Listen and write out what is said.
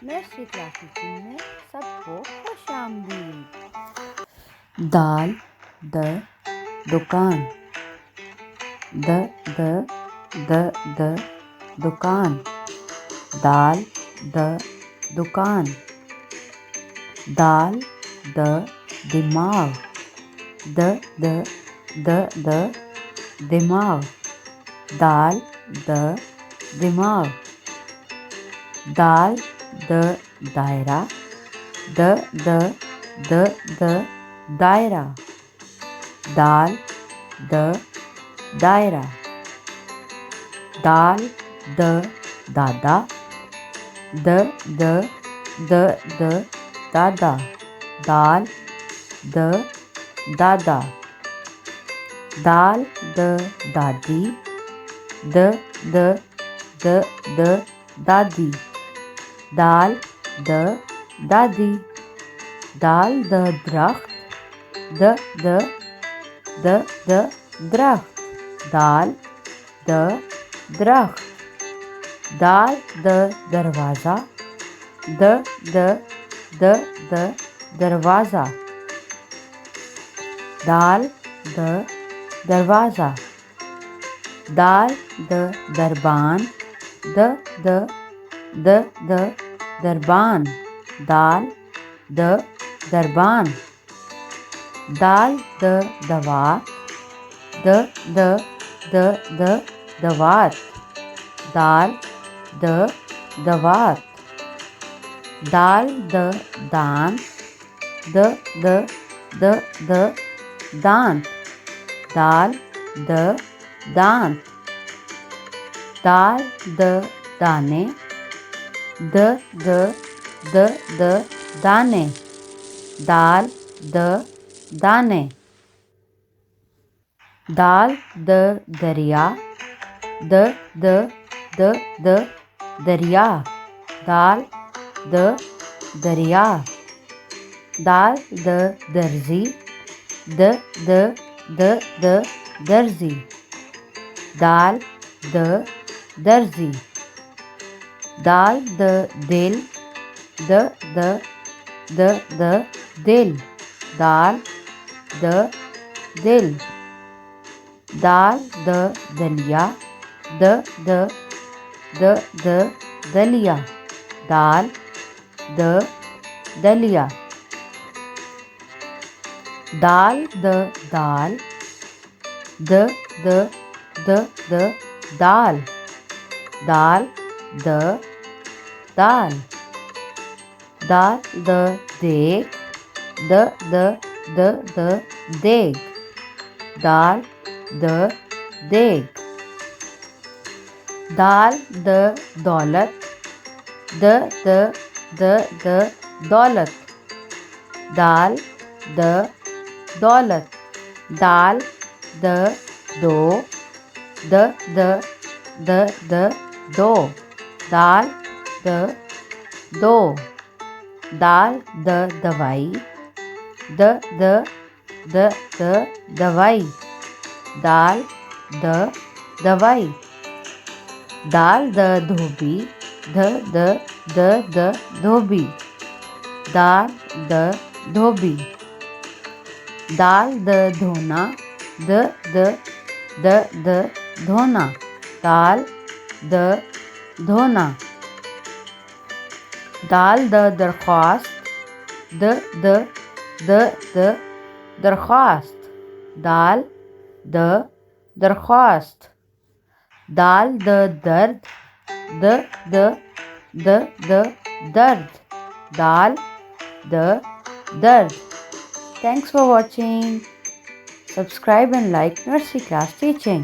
Nursery class teaching में सबको खुश आमदीद। दाल द दुकान द द द द दुकान दाल द दुकान दाल द दिमाग द द द द दिमाग दाल द दिमाग दाल द दायरा द द द द दायरा दाल द दायरा दाल द दादा द द द द दादा दाल द दादा दाल द दादी द द द द दादी दाल द दादी दाल द दरख्त द द द द दरख्त दाल द दरख्त दाल द दरवाज़ा द द द द दरवाज़ा दाल द दरवाज़ा दाल द दरबान द द द द दरबान दाल द दरबान दाल द दवात द द द द दवात दाल द दवात दाल द दान द द द द दांत दाल द दांत दाल द दाने द द द द दाने दाल द दाने दाल द दरिया द द द द दरिया दाल द दरिया दाल द दर्जी द द द द दर्जी दाल द दर्जी दाल द दिल द द द द दिल दाल द दिल दाल द दलिया द द द द दलिया दाल द दलिया दाल द दाल द द द द दाल दाल द दाल दाल द देग द द द द देग दाल द देग दाल द दौलत द द द द दौलत दाल द दौलत दाल द दो द द द द दो दाल द दो दाल द दवाई द द द द दवाई दाल द दवाई दाल द धोबी ध द द the Dhobi dal the Dhobi dal the धोना द द द द धोना दाल द धोना दाल द दरख्वास्त द द द द दरख्वास्त दाल द दरख्वास्त दाल द दर्द द द द द दर्द दाल द दर्द Thanks for watching. Subscribe and like Nursery Class Teaching.